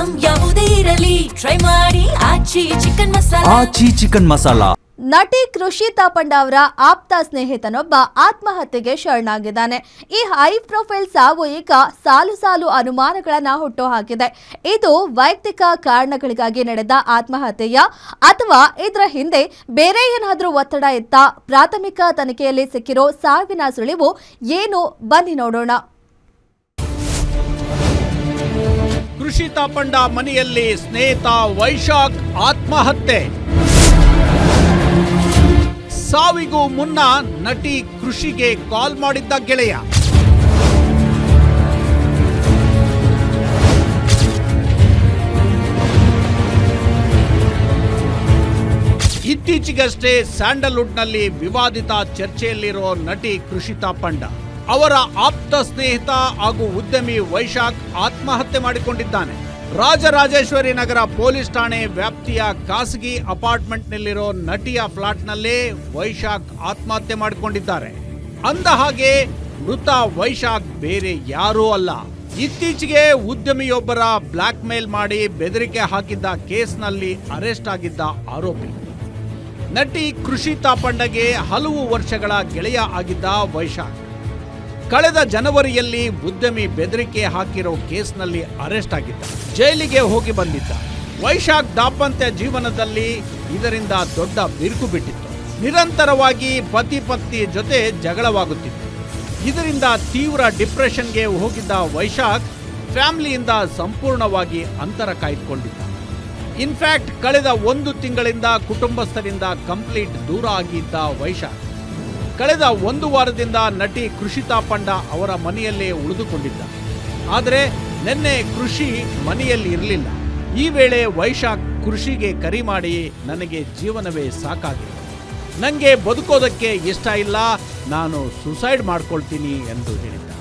Item ಯಾವುದೇ ಇರಲಿ try ಮಾಡಿ ಆಚಿ ಚಿಕನ್ ಮಸಾಲಾ. ನಟಿ ಕೃಷಿ ತಾಪಂಡ ಅವರ ಆಪ್ತ ಸ್ನೇಹಿತನೊಬ್ಬ ಆತ್ಮಹತ್ಯೆಗೆ ಶರಣಾಗಿದ್ದಾನೆ. ಈ ಹೈ ಪ್ರೊಫೈಲ್ ಸಾವು ಈಗ ಸಾಲು ಸಾಲು ಅನುಮಾನಗಳನ್ನ ಹುಟ್ಟುಹಾಕಿದೆ. ಇದು ವೈಯಕ್ತಿಕ ಕಾರಣಗಳಿಗಾಗಿ ನಡೆದ ಆತ್ಮಹತ್ಯೆಯ ಅಥವಾ ಇದರ ಹಿಂದೆ ಬೇರೆ ಏನಾದರೂ ಒತ್ತಡ ಇತ್ತ? ಪ್ರಾಥಮಿಕ ತನಿಖೆಯಲ್ಲಿ ಸಿಕ್ಕಿರೋ ಸಾವಿನ ಸುಳಿವು ಏನು? ಬನ್ನಿ ನೋಡೋಣ. ಕೃಷಿ ತಾಪಂಡ ಮನೆಯಲ್ಲಿ ಸ್ನೇಹಿತ ವೈಶಾಖ್ ಆತ್ಮಹತ್ಯೆ. ಸಾವಿಗೂ ಮುನ್ನ ನಟಿ ಕೃಷಿಗೆ ಕಾಲ್ ಮಾಡಿದ್ದ ಗೆಳೆಯ. ಇತ್ತೀಚೆಗಷ್ಟೇ ಸ್ಯಾಂಡಲ್ವುಡ್ನಲ್ಲಿ ವಿವಾದಿತ ಚರ್ಚೆಯಲ್ಲಿರೋ ನಟಿ ಕೃಷಿ ತಾಪಂಡ ಅವರ ಆಪ್ತ ಸ್ನೇಹಿತ ಹಾಗೂ ಉದ್ಯಮಿ ವೈಶಾಖ್ ಆತ್ಮಹತ್ಯೆ ಮಾಡಿಕೊಂಡಿದ್ದಾನೆ. ರಾಜರಾಜೇಶ್ವರಿ ನಗರ ಪೊಲೀಸ್ ಠಾಣೆ ವ್ಯಾಪ್ತಿಯ ಖಾಸಗಿ ಅಪಾರ್ಟ್ಮೆಂಟ್ನಲ್ಲಿರೋ ನಟಿಯ ಫ್ಲಾಟ್ನಲ್ಲೇ ವೈಶಾಖ್ ಆತ್ಮಹತ್ಯೆ ಮಾಡಿಕೊಂಡಿದ್ದಾರೆ. ಅಂದ ಹಾಗೆ ಮೃತ ವೈಶಾಖ್ ಬೇರೆ ಯಾರೂ ಅಲ್ಲ, ಇತ್ತೀಚೆಗೆ ಉದ್ಯಮಿಯೊಬ್ಬರ ಬ್ಲಾಕ್ ಮೇಲ್ ಮಾಡಿ ಬೆದರಿಕೆ ಹಾಕಿದ್ದ ಕೇಸ್ನಲ್ಲಿ ಅರೆಸ್ಟ್ ಆಗಿದ್ದ ಆರೋಪಿ. ನಟಿ ಕೃಷಿ ತಾಪಂಡಗೆ ಹಲವು ವರ್ಷಗಳ ಗೆಳೆಯ ಆಗಿದ್ದ ವೈಶಾಖ್ ಕಳೆದ ಜನವರಿಯಲ್ಲಿ ಉದ್ಯಮಿ ಬೆದರಿಕೆ ಹಾಕಿರೋ ಕೇಸ್ನಲ್ಲಿ ಅರೆಸ್ಟ್ ಆಗಿದ್ದ, ಜೈಲಿಗೆ ಹೋಗಿ ಬಂದಿದ್ದ. ವೈಶಾಖ್ ದಾಂಪತ್ಯ ಜೀವನದಲ್ಲಿ ಇದರಿಂದ ದೊಡ್ಡ ಬಿರುಕು ಬಿಟ್ಟಿತ್ತು. ನಿರಂತರವಾಗಿ ಪತಿ ಪತ್ನಿ ಜೊತೆ ಜಗಳವಾಗುತ್ತಿತ್ತು. ಇದರಿಂದ ತೀವ್ರ ಡಿಪ್ರೆಷನ್ಗೆ ಹೋಗಿದ್ದ ವೈಶಾಖ್ ಫ್ಯಾಮಿಲಿಯಿಂದ ಸಂಪೂರ್ಣವಾಗಿ ಅಂತರ ಕಾಯ್ದುಕೊಂಡಿದ್ದ. ಇನ್ಫ್ಯಾಕ್ಟ್ ಕಳೆದ 1 ತಿಂಗಳಿಂದ ಕುಟುಂಬಸ್ಥರಿಂದ ಕಂಪ್ಲೀಟ್ ದೂರ ಆಗಿದ್ದ ವೈಶಾಖ್ ಕಳೆದ 1 ವಾರದಿಂದ ನಟಿ ಕೃಷಿ ತಾಪಂಡ ಅವರ ಮನೆಯಲ್ಲೇ ಉಳಿದುಕೊಂಡಿದ್ದ. ಆದರೆ ನಿನ್ನೆ ಕೃಷಿ ಮನೆಯಲ್ಲಿ ಇರಲಿಲ್ಲ. ಈ ವೇಳೆ ವೈಶಾಖ್ ಕೃಷಿಗೆ ಕರೆ ಮಾಡಿ, ನನಗೆ ಜೀವನವೇ ಸಾಕಾಗಿದೆ, ನನಗೆ ಬದುಕೋದಕ್ಕೆ ಇಷ್ಟ ಇಲ್ಲ, ನಾನು ಸುಸೈಡ್ ಮಾಡ್ಕೊಳ್ತೀನಿ ಎಂದು ಹೇಳಿದ್ದ.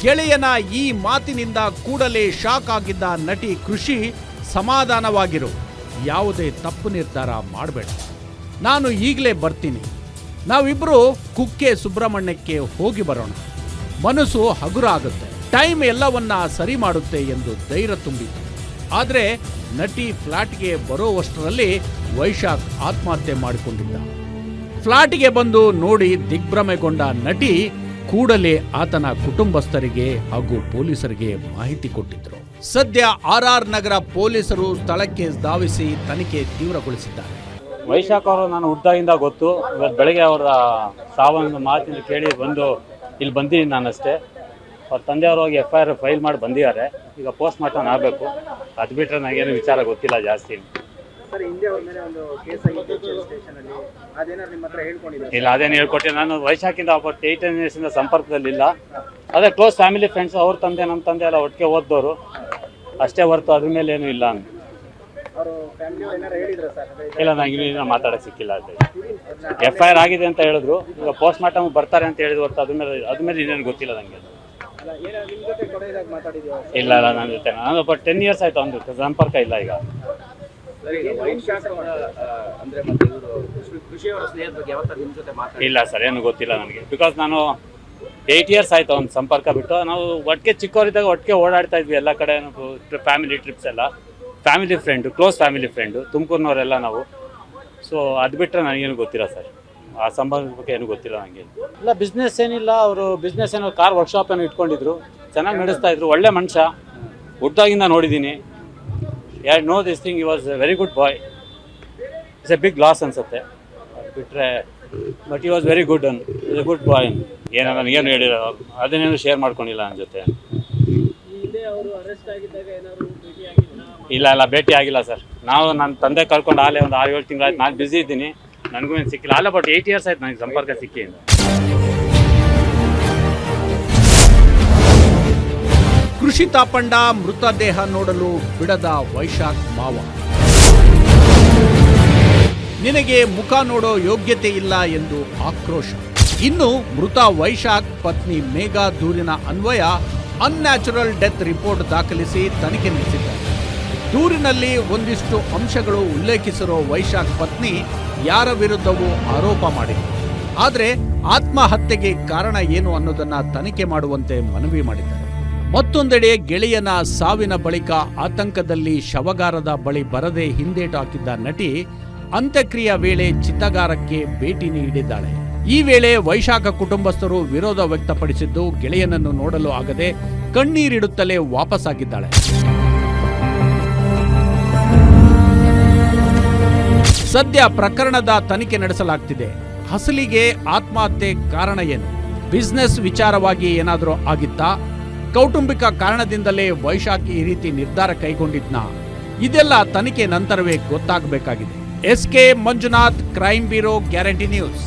ಗೆಳೆಯನ ಈ ಮಾತಿನಿಂದ ಕೂಡಲೇ ಶಾಕ್ ಆಗಿದ್ದ ನಟಿ ಕೃಷಿ, ಸಮಾಧಾನವಾಗಿರು, ಯಾವುದೇ ತಪ್ಪು ನಿರ್ಧಾರ ಮಾಡಬೇಡ, ನಾನು ಈಗಲೇ ಬರ್ತೀನಿ, ನಾವಿಬ್ಬರು ಕುಕ್ಕೆ ಸುಬ್ರಹ್ಮಣ್ಯಕ್ಕೆ ಹೋಗಿ ಬರೋಣ, ಮನಸ್ಸು ಹಗುರ ಆಗುತ್ತೆ, ಟೈಮ್ ಎಲ್ಲವನ್ನ ಸರಿ ಮಾಡುತ್ತೆ ಎಂದು ಧೈರ್ಯ ತುಂಬಿತು. ಆದರೆ ನಟಿ ಫ್ಲಾಟ್ಗೆ ಬರೋವಷ್ಟರಲ್ಲಿ ವೈಶಾಖ್ ಆತ್ಮಹತ್ಯೆ ಮಾಡಿಕೊಂಡಿದ್ದ. ಫ್ಲಾಟ್ಗೆ ಬಂದು ನೋಡಿ ದಿಗ್ಭ್ರಮೆಗೊಂಡ ನಟಿ ಕೂಡಲೇ ಆತನ ಕುಟುಂಬಸ್ಥರಿಗೆ ಹಾಗೂ ಪೊಲೀಸರಿಗೆ ಮಾಹಿತಿ ಕೊಟ್ಟಿದ್ರು. ಸದ್ಯ RR ನಗರ ಪೊಲೀಸರು ಸ್ಥಳಕ್ಕೆ ಧಾವಿಸಿ ತನಿಖೆ ತೀವ್ರಗೊಳಿಸಿದ್ದಾರೆ. ವೈಶಾಖ್ ಅವರು ನಾನು ಹುಟ್ಟಾಗಿಂದ ಗೊತ್ತು. ಇವತ್ತು ಬೆಳಗ್ಗೆ ಅವರ ಸಾವನ್ನು ಮಾತಿನ ಕೇಳಿ ಬಂದು ಇಲ್ಲಿ ಬಂದಿದ್ದೀನಿ ನಾನಷ್ಟೇ. ಅವ್ರ ತಂದೆಯವರು ಹೋಗಿ FIR ಫೈಲ್ ಮಾಡಿ ಬಂದಿದ್ದಾರೆ. ಈಗ ಪೋಸ್ಟ್ ಮಾರ್ಟಮ್ ಆಗಬೇಕು. ಅದು ಬಿಟ್ಟರೆ ನನಗೇನು ವಿಚಾರ ಗೊತ್ತಿಲ್ಲ ಜಾಸ್ತಿ. ಇಲ್ಲ, ಅದೇನು ಹೇಳ್ಕೊಟ್ಟೆ. ನಾನು ವೈಶಾಖಿಂದ 8 ಇಯರ್ಸಿಂದ ಸಂಪರ್ಕದಲ್ಲಿಲ್ಲ. ಅದೇ ಕ್ಲೋಸ್ ಫ್ಯಾಮಿಲಿ ಫ್ರೆಂಡ್ಸ್. ಅವ್ರ ತಂದೆ ನಮ್ಮ ತಂದೆ ಎಲ್ಲ ಒಟ್ಟಿಗೆ ಓದ್ದವರು ಅಷ್ಟೇ ಹೊರತು ಅದ್ರ ಮೇಲೆ ಏನೂ ಇಲ್ಲ. ಇಲ್ಲ, ನನಗೆ ಮಾತಾಡೋಕ್ಕೆ ಸಿಕ್ಕಿಲ್ಲ. ಅದು FIR ಆಗಿದೆ ಅಂತ ಹೇಳಿದ್ರು. ಈಗ ಪೋಸ್ಟ್ ಮಾರ್ಟಮ್ ಬರ್ತಾರೆ ಅಂತ ಹೇಳಿದ್ರು ಹೊರತು ಅದ್ರ ಮೇಲೆ ಇನ್ನೇನು ಗೊತ್ತಿಲ್ಲ ನನಗೆ. ಇಲ್ಲ, ನನ್ನ ಜೊತೆ ನಾನು 10 ಇಯರ್ಸ್ ಆಯ್ತು, ಒಂದು ಸಂಪರ್ಕ ಇಲ್ಲ ಈಗ. ಇಲ್ಲ ಸರ್, ಏನು ಗೊತ್ತಿಲ್ಲ ನನಗೆ. ಬಿಕಾಸ್ ನಾನು 8 ಇಯರ್ಸ್ ಆಯ್ತು ಒಂದು ಸಂಪರ್ಕ ಬಿಟ್ಟು. ನಾವು ಒಟ್ಟಿಗೆ ಚಿಕ್ಕವರಿದ್ದಾಗ ಒಟ್ಟಿಗೆ ಓಡಾಡ್ತಾ ಇದ್ವಿ ಎಲ್ಲ ಕಡೆ. ಫ್ಯಾಮಿಲಿ ಟ್ರಿಪ್ಸ್ ಎಲ್ಲ, family friend, close family friend, ತುಮಕೂರಿನವರೆಲ್ಲ ನಾವು. ಸೊ ಅದು ಬಿಟ್ಟರೆ ನನಗೇನು ಗೊತ್ತಿಲ್ಲ ಸರ್. ಆ ಸಂಬಂಧದ ಬಗ್ಗೆ ಏನು ಗೊತ್ತಿಲ್ಲ ನನಗೆ. ಇಲ್ಲ, ಬಿಸ್ನೆಸ್ ಏನಿಲ್ಲ. ಅವರು ಬಿಸ್ನೆಸ್ ಏನೋ ಕಾರ್ ವರ್ಕ್ಶಾಪ್ ಏನೋ ಇಟ್ಕೊಂಡಿದ್ರು, ಚೆನ್ನಾಗಿ ನಡೆಸ್ತಾ ಇದ್ರು. ಒಳ್ಳೆ ಮನುಷ್ಯ, ಹುಟ್ಟಾಗಿಂದ ನೋಡಿದ್ದೀನಿ. No this thing, he was a very good boy. It's a big loss ಅನ್ಸುತ್ತೆ ಬಿಟ್ಟರೆ. But he was very good is a good boy. ಏನೋ ನನಗೇನು ಹೇಳಿಲ್ಲ, ಅದನ್ನೇನು ಶೇರ್ ಮಾಡ್ಕೊಂಡಿಲ್ಲ ನನ್ನ ಜೊತೆ. ಇಲ್ಲ, ಭೇಟಿ ಆಗಿಲ್ಲ ಸರ್. ನನ್ನ ತಂದೆ ಕರ್ಕೊಂಡು ಆಲೇ ಒಂದು 6-7 ತಿಂಗಳಾಯ್ತು. ನಾನು ಬ್ಯುಸಿ ಇದ್ದೀನಿ, ನನಗೂ ಏನು ಸಿಕ್ಕಿಲ್ಲ. ಅಲ್ಲ, ಬಟ್ 8 ಇಯರ್ಸ್ ಆಯ್ತು ನನಗೆ ಸಂಪರ್ಕ ಸಿಕ್ಕಿ. ಕೃಷಿ ತಾಪಂಡ ಮೃತದೇಹ ನೋಡಲು ಬಿಡದ ವೈಶಾಖ್ ಮಾವ. ನಿನಗೆ ಮುಖ ನೋಡೋ ಯೋಗ್ಯತೆ ಇಲ್ಲ ಎಂದು ಆಕ್ರೋಶ. ಇನ್ನು ಮೃತ ವೈಶಾಖ್ ಪತ್ನಿ ಮೇಘಾ ದೂರಿನ ಅನ್ವಯ ಅನ್ಯಾಚುರಲ್ ಡೆತ್ ರಿಪೋರ್ಟ್ ದಾಖಲಿಸಿ ತನಿಖೆ ನಡೆಸಿದ್ದಾರೆ. ದೂರಿನಲ್ಲಿ ಒಂದಿಷ್ಟು ಅಂಶಗಳು ಉಲ್ಲೇಖಿಸಿರೋ ವೈಶಾಖ್ ಪತ್ನಿ ಯಾರ ವಿರುದ್ಧವೂ ಆರೋಪ ಮಾಡಿದರು. ಆದ್ರೆ ಆತ್ಮಹತ್ಯೆಗೆ ಕಾರಣ ಏನು ಅನ್ನೋದನ್ನ ತನಿಖೆ ಮಾಡುವಂತೆ ಮನವಿ ಮಾಡಿದ್ದಾರೆ. ಮತ್ತೊಂದೆಡೆ ಗೆಳೆಯನ ಸಾವಿನ ಬಳಿಕ ಆತಂಕದಲ್ಲಿ ಶವಗಾರದ ಬಳಿ ಬರದೆ ಹಿಂದೇಟು ಹಾಕಿದ್ದ ನಟಿ ಅಂತ್ಯಕ್ರಿಯೆ ವೇಳೆ ಚಿತಾಗಾರಕ್ಕೆ ಭೇಟಿ ನೀಡಿದ್ದಾಳೆ. ಈ ವೇಳೆ ವೈಶಾಖ ಕುಟುಂಬಸ್ಥರು ವಿರೋಧ ವ್ಯಕ್ತಪಡಿಸಿದ್ದು ಗೆಳೆಯನನ್ನು ನೋಡಲು ಆಗದೆ ಕಣ್ಣೀರಿಡುತ್ತಲೇ ವಾಪಸ್ಸಾಗಿದ್ದಾಳೆ. ಸದ್ಯ ಪ್ರಕರಣದ ತನಿಖೆ ನಡೆಸಲಾಗ್ತಿದೆ. ಹಸಲಿಗೆ ಆತ್ಮಹತ್ಯೆ ಕಾರಣ ಏನು? ಬಿಸ್ನೆಸ್ ವಿಚಾರವಾಗಿ ಏನಾದರೂ ಆಗಿತ್ತಾ? ಕೌಟುಂಬಿಕ ಕಾರಣದಿಂದಲೇ ವೈಶಾಖ್ ಈ ರೀತಿ ನಿರ್ಧಾರ ಕೈಗೊಂಡಿದ್ನಾ? ಇದೆಲ್ಲ ತನಿಖೆ ನಂತರವೇ ಗೊತ್ತಾಗಬೇಕಾಗಿದೆ. SK Manjunath, crime bureau, guarantee news.